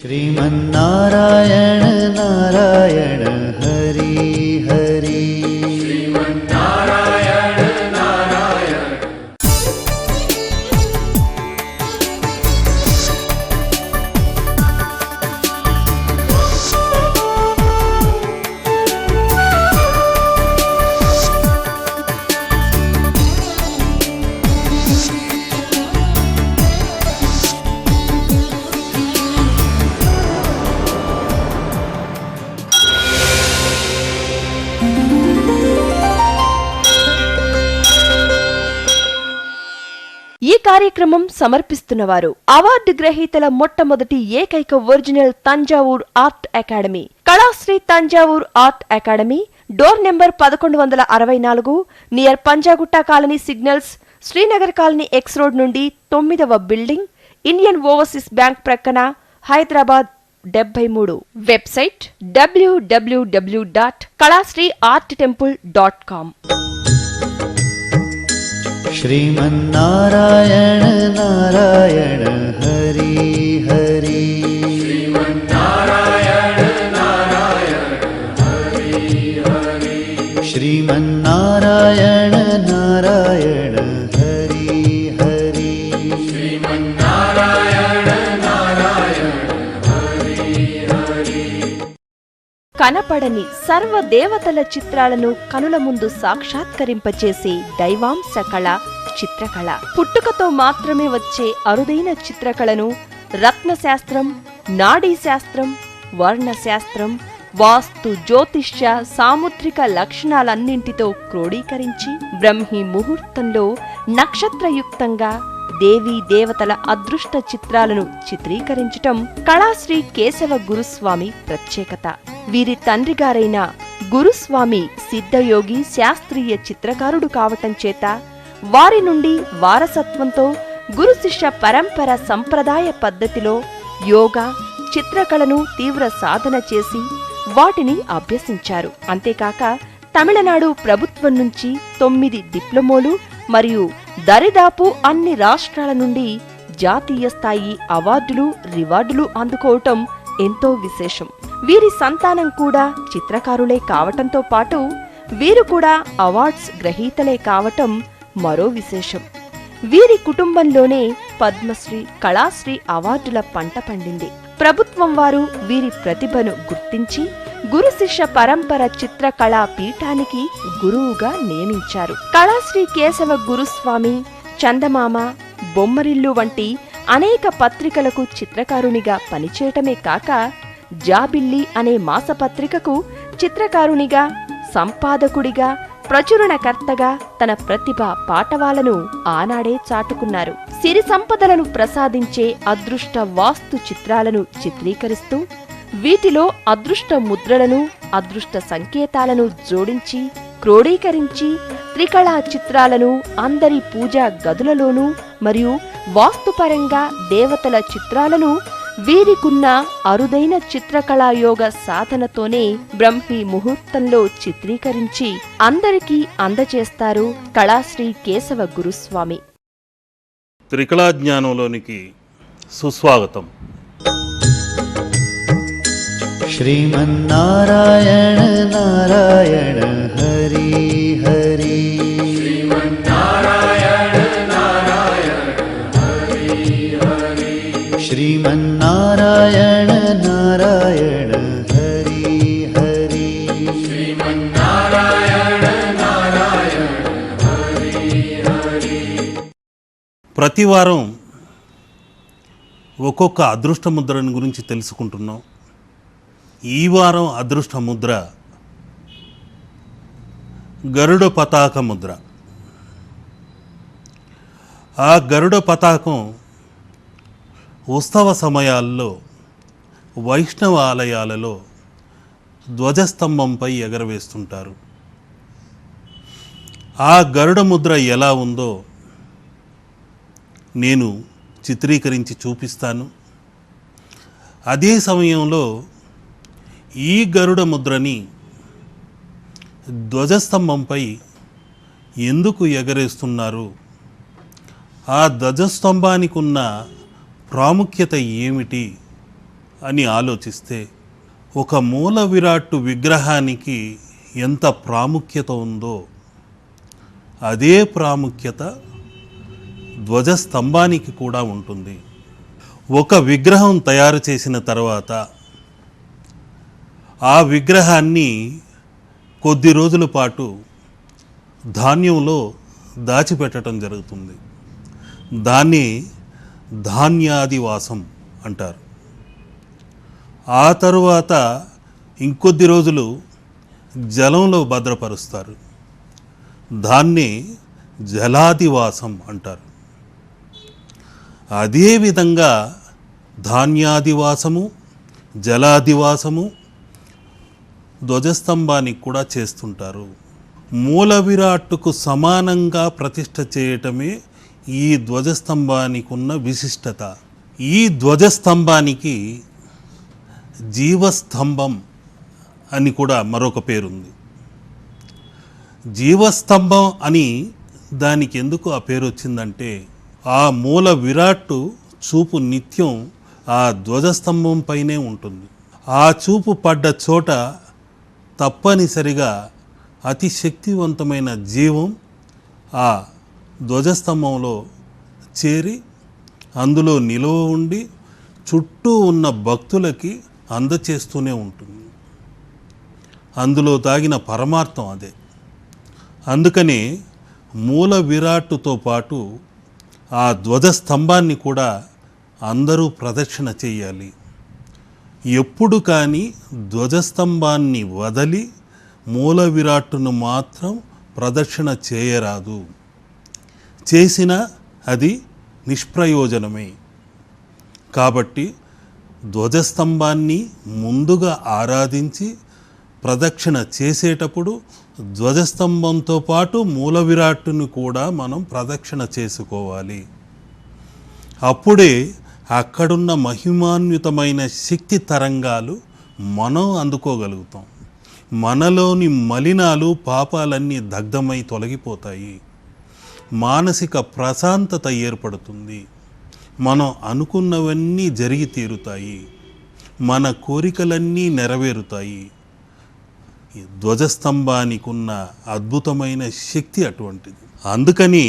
श्रीमन्नारायण नारायण हरि हरि श्रीमन्नारायण नारायण। ఈ కార్యక్రమం సమర్పిస్తున్నవారు అవార్డు గ్రహీతల మొట్టమొదటి ఏకైక original Thanjavur art academy, Kalasri Thanjavur art academy, door number 1164, near Panjagutta colony signals, Srinagar colony X road నుండి 9వ బిల్డింగ్, ఇండియన్ ఓవర్సీస్ బ్యాంక్ ప్రక్కన, హైదరాబాద్ 73. Website www.kalasriarttemple.com. श्रीमन्नारायण नारायण हरि हरि श्रीमन्नारायण नारायण हरि हरि श्रीमन्नारायण नारायण हरि हरि श्रीमन्नारायण नारायण हरि हरि। కనపడని సర్వదేవతల చిత్రాలను కనుల ముందు సాక్షాత్కరింపచేసే దైవాంశ కళ చిత్రకళ. పుట్టుకతో మాత్రమే వచ్చే అరుదైన చిత్రకళను రత్నశాస్త్రం, నాడీశాస్త్రం, వర్ణశాస్త్రం, వాస్తు, జ్యోతిష్య, సాముద్రిక లక్షణాలన్నింటితో క్రోడీకరించి బ్రహ్మి ముహూర్తంలో నక్షత్రయుక్తంగా దేవీ దేవతల అదృష్ట చిత్రాలను చిత్రీకరించటం కళాశ్రీ కేశవ గురుస్వామి ప్రత్యేకత. వీరి తండ్రిగారైన గురుస్వామి సిద్ధయోగి శాస్త్రీయ చిత్రకారుడు కావటం చేత వారి నుండి వారసత్వంతో గురు శిష్య పరంపర సంప్రదాయ పద్ధతిలో యోగా, చిత్రకళను తీవ్ర సాధన చేసి వాటిని అభ్యసించారు. అంతేకాక తమిళనాడు ప్రభుత్వం నుంచి 9 డిప్లొమోలు మరియు దరిదాపు అన్ని రాష్ట్రాల నుండి జాతీయ స్థాయి అవార్డులు, రివార్డులు అందుకోవటం ఎంతో విశేషం. వీరి సంతానం కూడా చిత్రకారులే కావటంతో పాటు వీరు కూడా అవార్డ్స్ గ్రహీతలే కావటం మరో విశేషం. వీరి కుటుంబంలోనే పద్మశ్రీ, కళాశ్రీ అవార్డుల పంట పండింది. ప్రభుత్వం వారు వీరి ప్రతిభను గుర్తించి గురు శిష్య పరంపర చిత్రకళా పీఠానికి గురువుగా నియమించారు. కళాశ్రీ కేశవ గురుస్వామి చందమామ, బొమ్మరిల్లు వంటి అనేక పత్రికలకు చిత్రకారునిగా పనిచేయటమే కాక జాబిల్లి అనే మాసపత్రికకు చిత్రకారునిగా, సంపాదకుడిగా, ప్రచురణకర్తగా తన ప్రతిభ పాటవాలను ఆనాడే చాటుకున్నారు. సిరి సంపదలను ప్రసాదించే అదృష్ట వాస్తు చిత్రాలను చిత్రీకరిస్తూ వీటిలో అదృష్ట ముద్రలను, అదృష్ట సంకేతాలను జోడించి క్రోడీకరించి త్రికళా చిత్రాలను అందరి పూజా గదులలోనూ మరియు వాస్తుపరంగా దేవతల చిత్రాలను వీరికున్న అరుదైన చిత్రకళాయోగ సాధనతోనే బ్రహ్మి ముహూర్తంలో చిత్రీకరించి అందరికీ అందజేస్తారు కళాశ్రీ కేశవ గురుస్వామి. త్రికళా జ్ఞానంలోనికి సుస్వాగతం. श्रीमन्नारायण नारायण हरि हरि श्रीमन्नारायण नारायण हरि हरि श्रीमन्नारायण नारायण हरि हरि श्रीमन्नारायण नारायण हरि हरि। ప్రతి వారం ఒక్కొక్క అదృష్ట ముద్రను గురించి తెలుసుకుంటున్నాం. ఈ వారం అదృష్ట ముద్ర గరుడ పతాక ముద్ర. ఆ గరుడ పతాకం ఉత్సవ సమయాల్లో వైష్ణవ ఆలయాలలో ధ్వజస్తంభంపై ఎగరవేస్తుంటారు. ఆ గరుడ ముద్ర ఎలా ఉందో నేను చిత్రీకరించి చూపిస్తాను. అదే సమయంలో ఈ గరుడ ముద్రని ధ్వజస్తంభంపై ఎందుకు ఎగరేస్తున్నారు, ఆ ధ్వజస్తంభానికి ఉన్న ప్రాముఖ్యత ఏమిటి అని ఆలోచిస్తే ఒక మూల విరాట్టు విగ్రహానికి ఎంత ప్రాముఖ్యత ఉందో అదే ప్రాముఖ్యత ధ్వజస్తంభానికి కూడా ఉంటుంది. ఒక విగ్రహం తయారు చేసిన తర్వాత ఆ విగ్రహాన్ని కొద్ది రోజుల పాటు ధాన్యంలో దాచిపెట్టడం జరుగుతుంది. దాన్ని ధాన్యాదివాసం అంటారు. ఆ తరువాత ఇంకొద్ది రోజులు జలంలో భద్రపరుస్తారు. దాన్ని జలాదివాసం అంటారు. అదేవిధంగా ధాన్యాదివాసము, జలాదివాసము ధ్వజస్తంభానికి కూడా చేస్తుంటారు. మూల విరాట్టుకు సమానంగా ప్రతిష్ఠ చేయటమే ఈ ధ్వజస్తంభానికి ఉన్న విశిష్టత. ఈ ధ్వజస్తంభానికి జీవస్తంభం అని కూడా మరొక పేరుంది. జీవస్తంభం అని దానికి ఎందుకు ఆ పేరు వచ్చిందంటే ఆ మూల విరాట్టు చూపు నిత్యం ఆ ధ్వజస్తంభం పైనే ఉంటుంది. ఆ చూపు పడ్డ చోట తప్పనిసరిగా అతి శక్తివంతమైన జీవం ఆ ధ్వజస్తంభంలో చేరి అందులో నిలువ ఉండి చుట్టూ ఉన్న భక్తులకి అందచేస్తూనే ఉంటుంది. అందులో దాగిన పరమార్థం అదే. అందుకని మూల విరాట్టుతో పాటు ఆ ధ్వజస్తంభాన్ని కూడా అందరూ ప్రదక్షిణ చేయాలి. ఎప్పుడు కానీ ధ్వజస్తంభాన్ని వదలి మూల విరాట్టును మాత్రం ప్రదక్షిణ చేయరాదు. చేసినా అది నిష్ప్రయోజనమే. కాబట్టి ధ్వజస్తంభాన్ని ముందుగా ఆరాధించి ప్రదక్షిణ చేసేటప్పుడు ధ్వజస్తంభంతో పాటు మూల విరాట్టును కూడా మనం ప్రదక్షిణ చేసుకోవాలి. అప్పుడే అక్కడున్న మహిమాన్వితమైన శక్తి తరంగాలు మనం అందుకోగలుగుతాం. మనలోని మలినాలు, పాపాలన్నీ దగ్ధమై తొలగిపోతాయి. మానసిక ప్రశాంతత ఏర్పడుతుంది. మనం అనుకున్నవన్నీ జరిగి తీరుతాయి. మన కోరికలన్నీ నెరవేరుతాయి. ధ్వజస్తంభానికి ఉన్న అద్భుతమైన శక్తి అటువంటిది. అందుకని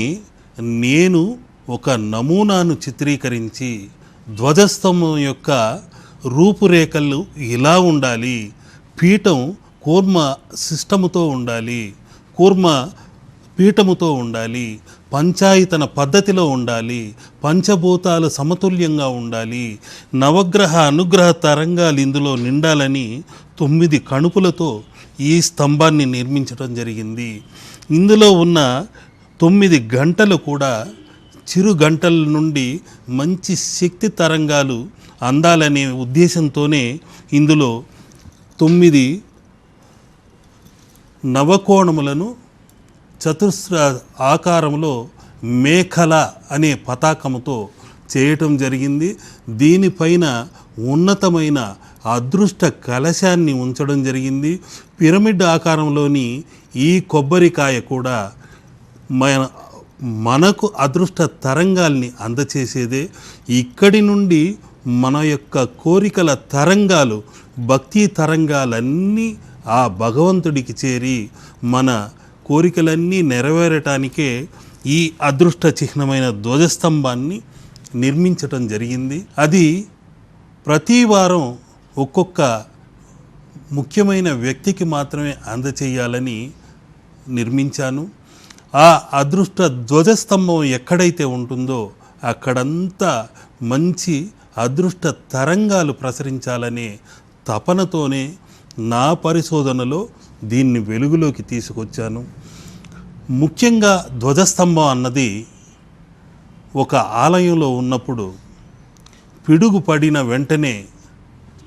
నేను ఒక నమూనాను చిత్రీకరించి ధ్వజస్తంభం యొక్క రూపురేఖలు ఇలా ఉండాలి, పీఠం కూర్మ సిస్టముతో ఉండాలి, కూర్మ పీఠముతో ఉండాలి, పంచాయతన పద్ధతిలో ఉండాలి, పంచభూతాలు సమతుల్యంగా ఉండాలి, నవగ్రహ అనుగ్రహ తరంగాలు ఇందులో నిండాలని 9 కణుపులతో ఈ స్తంభాన్ని నిర్మించడం జరిగింది. ఇందులో ఉన్న 9 గంటలు కూడా చిరు గంటల నుండి మంచి శక్తి తరంగాలు అందాలనే ఉద్దేశంతోనే ఇందులో 9 నవకోణములను చతుస్ర ఆకారంలో మేఖల అనే పతాకముతో చేయటం జరిగింది. దీనిపైన ఉన్నతమైన అదృష్ట కలశాన్ని ఉంచడం జరిగింది. పిరమిడ్ ఆకారంలోని ఈ కొబ్బరికాయ కూడా మనకు అదృష్ట తరంగాల్ని అందచేసేదే. ఇక్కడి నుండి మన యొక్క కోరికల తరంగాలు, భక్తి తరంగాలన్నీ ఆ భగవంతుడికి చేరి మన కోరికలన్నీ నెరవేరటానికే ఈ అదృష్ట చిహ్నమైన ధ్వజస్తంభాన్ని నిర్మించటం జరిగింది. అది ప్రతి వారం ఒక్కొక్క ముఖ్యమైన వ్యక్తికి మాత్రమే అందచేయాలని నిర్మించాను. ఆ అదృష్ట ధ్వజస్తంభం ఎక్కడైతే ఉంటుందో అక్కడంతా మంచి అదృష్ట తరంగాలు ప్రసరించాలనే తపనతోనే నా పరిశోధనలో దీన్ని వెలుగులోకి తీసుకొచ్చాను. ముఖ్యంగా ధ్వజస్తంభం అన్నది ఒక ఆలయంలో ఉన్నప్పుడు పిడుగు పడిన వెంటనే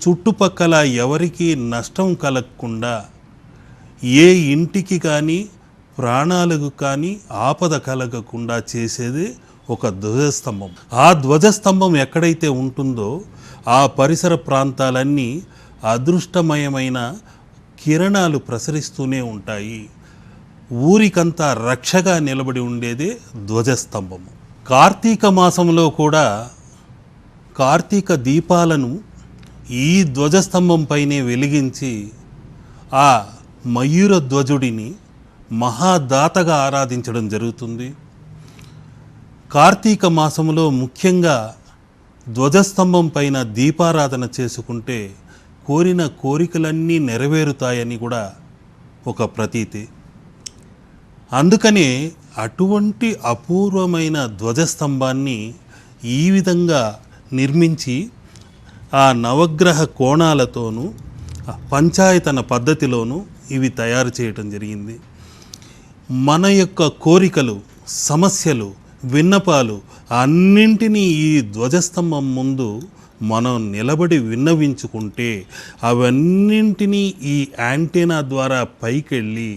చుట్టుపక్కల ఎవరికీ నష్టం కలగకుండా, ఏ ఇంటికి కానీ ప్రాణాలకు కానీ ఆపద కలగకుండా చేసేది ఒక ధ్వజస్తంభం. ఆ ధ్వజస్తంభం ఎక్కడైతే ఉంటుందో ఆ పరిసర ప్రాంతాలన్నీ అదృష్టమయమైన కిరణాలు ప్రసరిస్తూనే ఉంటాయి. ఊరికంతా రక్షగా నిలబడి ఉండేదే ఈ ధ్వజస్తంభం పైనే వెలిగించి ఆ మయూర ధ్వజుడిని మహాదాతగా ఆరాధించడం జరుగుతుంది. కార్తీక మాసంలో ముఖ్యంగా ధ్వజస్తంభం పైన దీపారాధన చేసుకుంటే కోరిన కోరికలన్నీ నెరవేరుతాయని కూడా ఒక ప్రతీతి. అందుకనే అటువంటి అపూర్వమైన ధ్వజస్తంభాన్ని ఈ విధంగా నిర్మించి ఆ నవగ్రహ కోణాలతోనూ పంచాయతన పద్ధతిలోనూ ఇవి తయారు చేయటం జరిగింది. మన యొక్క కోరికలు, సమస్యలు, విన్నపాలు అన్నింటినీ ఈ ధ్వజస్తంభం ముందు మనం నిలబడి విన్నవించుకుంటే అవన్నింటినీ ఈ యాంటెనా ద్వారా పైకెళ్ళి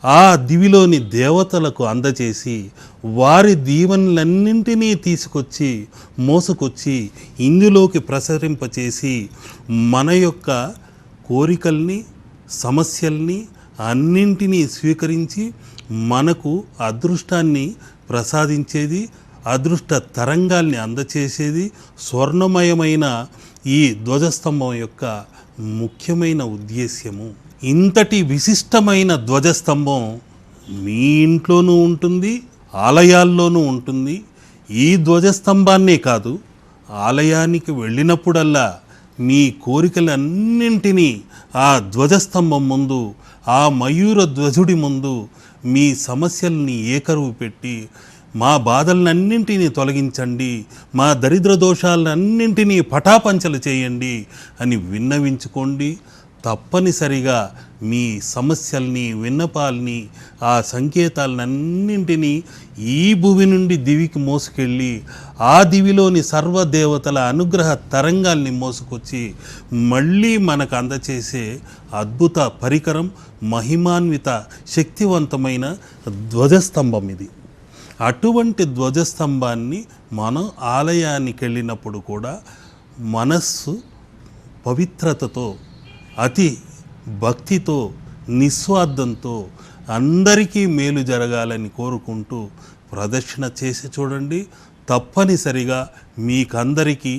ఆ దివిలోని దేవతలకు అందచేసి వారి దీవెనలన్నింటినీ తీసుకొచ్చి మోసుకొచ్చి ఇందులోకి ప్రసరింపచేసి మన యొక్క కోరికల్ని, సమస్యల్ని అన్నింటినీ స్వీకరించి మనకు అదృష్టాన్ని ప్రసాదించేది, అదృష్ట తరంగాల్ని అందచేసేది స్వర్ణమయమైన ఈ ధ్వజస్తంభం యొక్క ముఖ్యమైన ఉద్దేశ్యము. ఇంతటి విశిష్టమైన ధ్వజస్తంభం మీ ఇంట్లోనూ ఉంటుంది, ఆలయాల్లోనూ ఉంటుంది. ఈ ధ్వజస్తంభాన్నే కాదు, ఆలయానికి వెళ్ళినప్పుడల్లా మీ కోరికలన్నింటినీ ఆ ధ్వజస్తంభం ముందు, ఆ మయూర ధ్వజుడి ముందు మీ సమస్యల్ని ఏకరువు పెట్టి మా బాధలన్నింటినీ తొలగించండి, మా దరిద్ర దోషాలన్నింటినీ పటాపంచలు చేయండి అని విన్నవించుకోండి. తప్పనిసరిగా మీ సమస్యల్ని, విన్నపాల్ని, ఆ సంకేతాలన్నింటినీ ఈ భూమి నుండి దివికి మోసుకెళ్ళి ఆ దివిలోని సర్వదేవతల అనుగ్రహ తరంగాల్ని మోసుకొచ్చి మళ్ళీ మనకు అందచేసే అద్భుత పరికరం, మహిమాన్విత శక్తివంతమైన ధ్వజస్తంభం ఇది. అటువంటి ధ్వజస్తంభాన్ని మనం ఆలయానికి వెళ్ళినప్పుడు కూడా మనస్సు పవిత్రతతో, అతి భక్తితో, నిస్వార్థంతో అందరికీ మేలు జరగాలని కోరుకుంటూ ప్రదక్షిణ చేసి చూడండి. తప్పనిసరిగా మీకందరికీ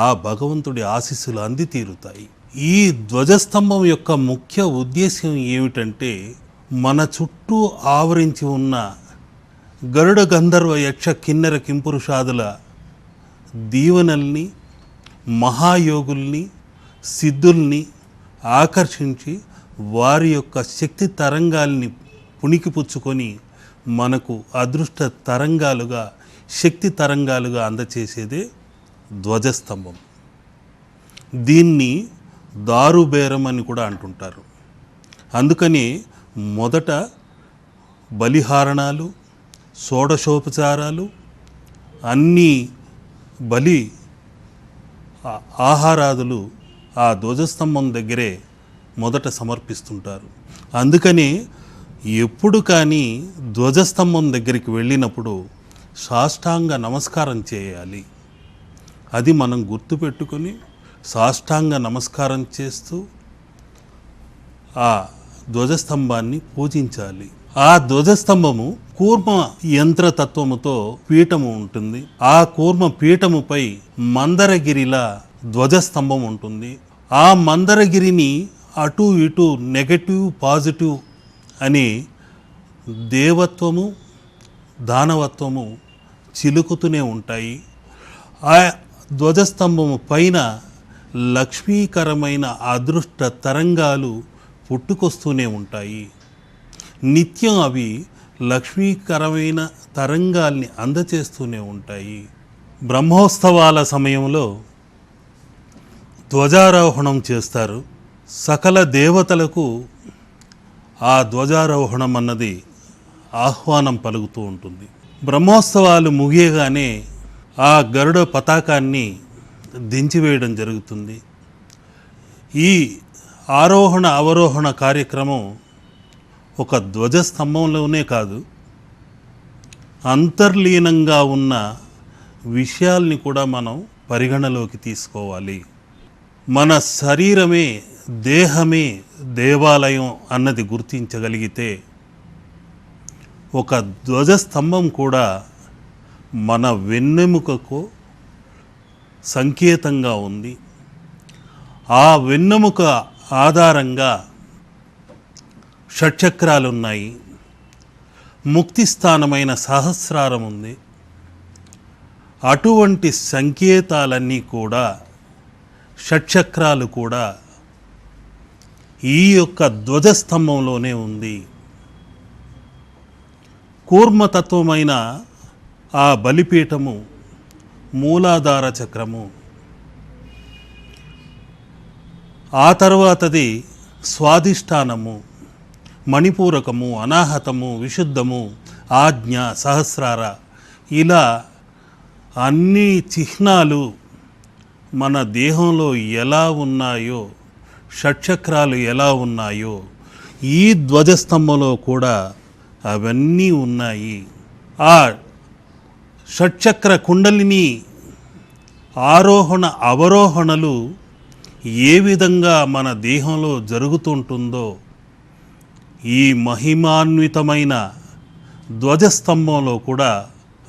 ఆ భగవంతుడి ఆశీస్సులు అంది తీరుతాయి. ఈ ధ్వజస్తంభం యొక్క ముఖ్య ఉద్దేశ్యం ఏమిటంటే, మన చుట్టూ ఆవరించి ఉన్న గరుడ గంధర్వ యక్ష కిన్నెర కింపురుషాదుల దీవెనల్ని, మహాయోగుల్ని, సిద్ధుల్ని ఆకర్షించి వారి యొక్క శక్తి తరంగాల్ని పుణికిపుచ్చుకొని మనకు అదృష్ట తరంగాలుగా, శక్తి తరంగాలుగా అందచేసేదే ధ్వజస్తంభం. దీన్ని దారుబేరం అని కూడా అంటుంటారు. అందుకని మొదట బలిహారణాలు, షోడశోపచారాలు, అన్నీ బలి ఆహారాదులు ఆ ధ్వజస్తంభం దగ్గరే మొదట సమర్పిస్తుంటారు. అందుకని ఎప్పుడు కానీ ధ్వజస్తంభం దగ్గరికి వెళ్ళినప్పుడు సాష్టాంగ నమస్కారం చేయాలి. అది మనం గుర్తుపెట్టుకొని సాష్టాంగ నమస్కారం చేస్తూ ఆ ధ్వజస్తంభాన్ని పూజించాలి. ఆ ధ్వజస్తంభము కూర్మ యంత్రతత్వముతో పీఠము ఉంటుంది. ఆ కూర్మ పీఠముపై మందరగిరిలా ధ్వజస్తంభం ఉంటుంది. ఆ మందరగిరిని అటు ఇటు నెగటివ్, పాజిటివ్ అని దేవత్వము, దానవత్వము చిలుకుతూనే ఉంటాయి. ఆ ధ్వజస్తంభము పైన లక్ష్మీకరమైన అదృష్ట తరంగాలు పుట్టుకొస్తూనే ఉంటాయి. నిత్యం అవి లక్ష్మీకరమైన తరంగాల్ని అందచేస్తూనే ఉంటాయి. బ్రహ్మోత్సవాల సమయంలో ధ్వజారోహణం చేస్తారు. సకల దేవతలకు ఆ ధ్వజారోహణం అన్నది ఆహ్వానం పలుకుతూ ఉంటుంది. బ్రహ్మోత్సవాలు ముగియగానే ఆ గరుడ పతాకాన్ని దించివేయడం జరుగుతుంది. ఈ ఆరోహణ అవరోహణ కార్యక్రమం ఒక ధ్వజస్తంభంలోనే కాదు, అంతర్లీనంగా ఉన్న విషయాల్ని కూడా మనం పరిగణలోకి తీసుకోవాలి. మన శరీరమే, దేహమే దేవాలయం అన్నది గుర్తించగలిగితే ఒక ధ్వజస్తంభం కూడా మన వెన్నెముకకు సంకేతంగా ఉంది. ఆ వెన్నెముక ఆధారంగా షట్చక్రాలున్నాయి. ముక్తి స్థానమైన సహస్రారం ఉంది. అటువంటి సంకేతాలన్నీ కూడా, షట్చక్రాలు కూడా ఈ యొక్క ధ్వజస్తంభంలోనే ఉంది. కూర్మతత్వమైన ఆ బలిపీఠము, మూలాధార చక్రము, ఆ తర్వాతది స్వాధిష్టానము, మణిపూరకము, అనాహతము, విశుద్ధము, ఆజ్ఞ, సహస్రార, ఇలా అన్ని చిహ్నాలు మన దేహంలో ఎలా ఉన్నాయో, షట్చక్రాలు ఎలా ఉన్నాయో ఈ ధ్వజస్తంభంలో కూడా అవన్నీ ఉన్నాయి. ఆ షట్చక్ర కుండలిని ఆరోహణ అవరోహణలు ఏ విధంగా మన దేహంలో జరుగుతుంటుందో ఈ మహిమాన్వితమైన ధ్వజస్తంభంలో కూడా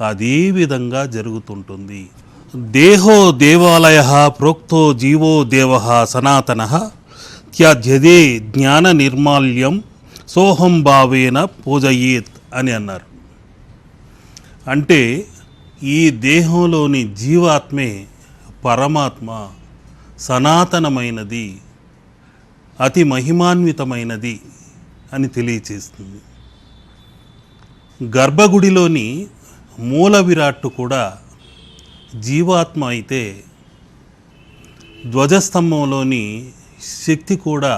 అదే విధంగా జరుగుతుంటుంది. దేహో దేవాలయ ప్రోక్తో జీవో దేవ సనాతన త్యజ్యదే జ్ఞాన నిర్మాల్యం సోహం భావేన పూజయేత్ అని అన్నారు. అంటే ఈ దేహంలోని జీవాత్మే పరమాత్మ, సనాతనమైనది, అతి మహిమాన్వితమైనది అని తెలియచేస్తుంది. గర్భగుడిలోని మూల విరాట్టు కూడా జీవాత్మ అయితే, ధ్వజస్తంభంలోని శక్తి కూడా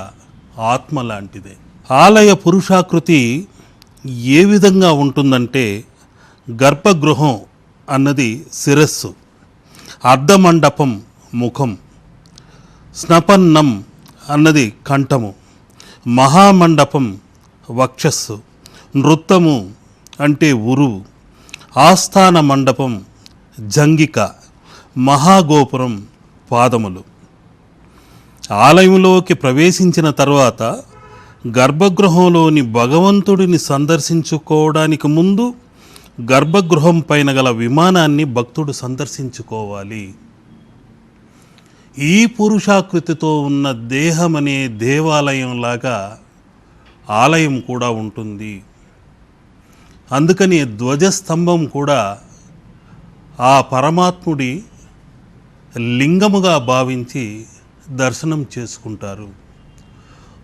ఆత్మ లాంటిదే. ఆలయ పురుషాకృతి ఏ విధంగా ఉంటుందంటే, గర్భగృహం అన్నది శిరస్సు, అర్ధమండపం ముఖం, స్నపన్నం అన్నది కంఠము, మహామండపం వక్షస్సు, నృత్తము అంటే ఉరువు, ఆస్థాన మండపం జంగిక, మహాగోపురం పాదములు. ఆలయంలోకి ప్రవేశించిన తర్వాత గర్భగృహంలోని భగవంతుడిని సందర్శించుకోవడానికి ముందు గర్భగృహం పైన గల విమానాన్ని భక్తుడు సందర్శించుకోవాలి. ఈ పురుషాకృతితో ఉన్న దేహమనే దేవాలయంలాగా ఆలయం కూడా ఉంటుంది. అందుకని ధ్వజస్తంభం కూడా ఆ పరమాత్ముడి లింగముగా భావించి దర్శనం చేసుకుంటారు.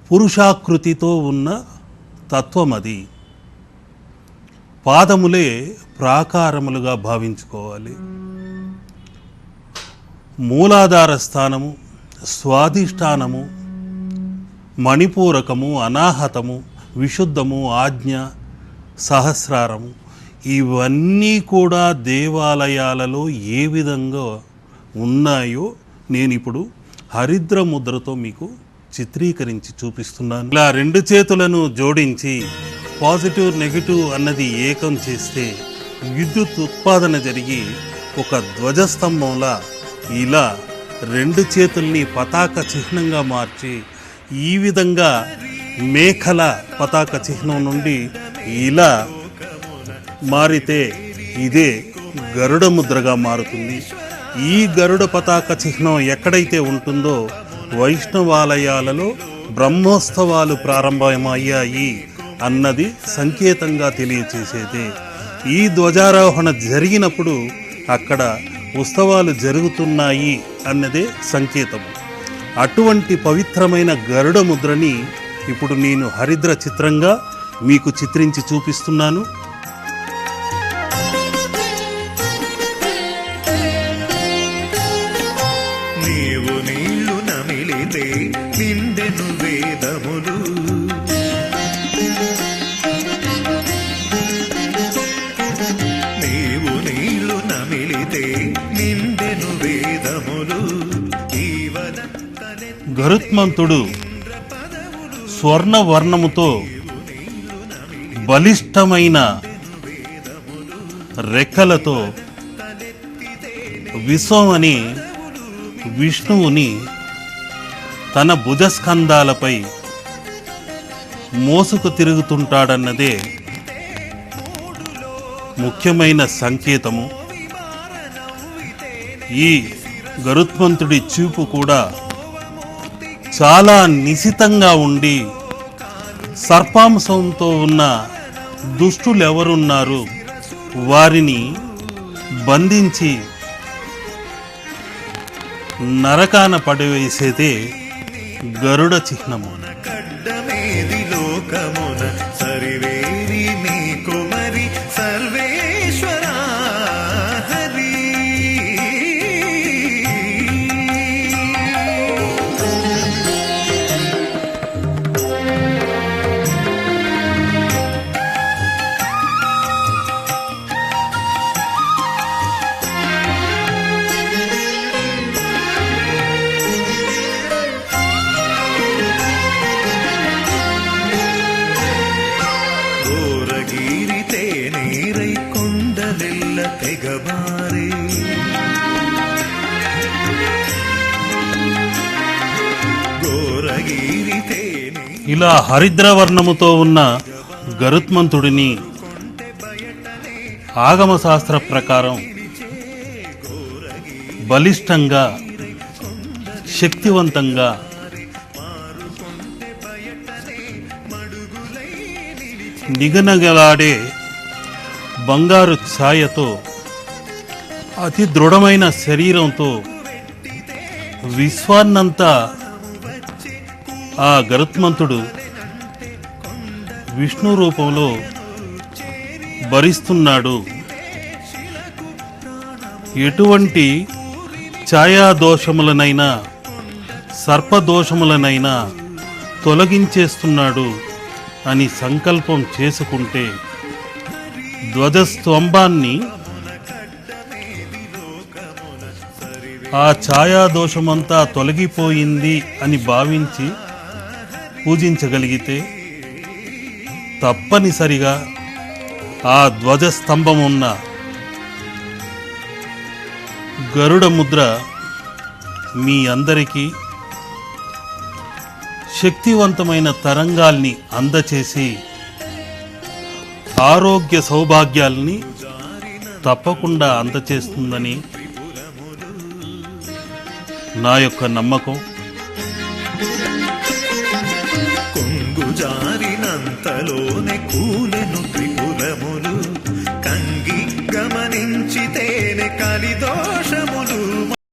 పురుషాకృతితో ఉన్న తత్వం అది. పాదములే ప్రాకారములుగా భావించుకోవాలి. మూలాధార స్థానము, స్వాధిష్టానము, మణిపూరకము, అనాహతము, విశుద్ధము, ఆజ్ఞ, సహస్రారము, ఇవన్నీ కూడా దేవాలయాలలో ఏ విధంగా ఉన్నాయో నేను ఇప్పుడు హరిద్ర ముద్రతో మీకు చిత్రీకరించి చూపిస్తున్నాను. ఇలా రెండు చేతులను జోడించి పాజిటివ్ నెగిటివ్ అన్నది ఏకం చేస్తే విద్యుత్ ఉత్పాదన జరిగి ఒక ధ్వజస్తంభంలా ఇలా రెండు చేతుల్ని పతాక చిహ్నంగా మార్చి, ఈ విధంగా మేఖల పతాక చిహ్నం నుండి ఇలా మారితే ఇదే గరుడ ముద్రగా మారుతుంది. ఈ గరుడ పతాక చిహ్నం ఎక్కడైతే ఉంటుందో వైష్ణవాలయాలలో బ్రహ్మోత్సవాలు ప్రారంభమయ్యాయి అన్నది సంకేతంగా తెలియచేసేదే. ఈ ధ్వజారోహణ జరిగినప్పుడు అక్కడ ఉత్సవాలు జరుగుతున్నాయి అన్నదే సంకేతము. అటువంటి పవిత్రమైన గరుడ ముద్రని ఇప్పుడు నేను హరిద్ర చిత్రంగా మీకు చిత్రించి చూపిస్తున్నాను. నీవు నీళ్లు నమిలితే నిండెను వేదములు, నీవు నీళ్లు నమిలితే నిండెను వేదములు. గరుత్మంతుడు స్వర్ణవర్ణముతో బలిష్టమైన రెక్కలతో విశ్వం అని విష్ణువుని తన భుజస్కంధాలపై మోసుకు తిరుగుతుంటాడన్నదే ముఖ్యమైన సంకేతము. ఈ గరుత్మంతుడి చూపు కూడా చాలా నిశితంగా ఉండి సర్పాంశంతో ఉన్న దుష్టులెవరున్నారు వారిని బంధించి నరకాన పడివేసేదే గరుడ చిహ్నము. కడ్డమేది లోకమున సరివేరి నీ కుమరి సర్వేశ్వర హరి. ఘోరగిరితే నీరై కొండలెల్ల తెగబారే ఘోరగిరితే ఇలా హరిద్రవర్ణముతో ఉన్న గరుత్మంతుడిని ఆగమశాస్త్ర ప్రకారం బలిష్టంగా శక్తివంతంగా నిగనగలాడే బంగారు ఛాయతో అతి దృఢమైన శరీరంతో విశ్వాన్నంతా ఆ గరుత్మంతుడు విష్ణు రూపంలో భరిస్తున్నాడు. ఎటువంటి ఛాయాదోషములనైనా సర్పదోషములనైనా తొలగించేస్తున్నాడు అని సంకల్పం చేసుకుంటే ధ్వజస్తంభాన్ని ఆ ఛాయాదోషమంతా తొలగిపోయింది అని భావించి పూజించగలిగితే తప్పనిసరిగా ఆ ధ్వజస్తంభం ఉన్న గరుడ ముద్ర మీ అందరికీ శక్తివంతమైన తరంగాల్ని అందచేసి ఆరోగ్య సౌభాగ్యాల్ని తప్పకుండా అందచేస్తుందని నా యొక్క నమ్మకం.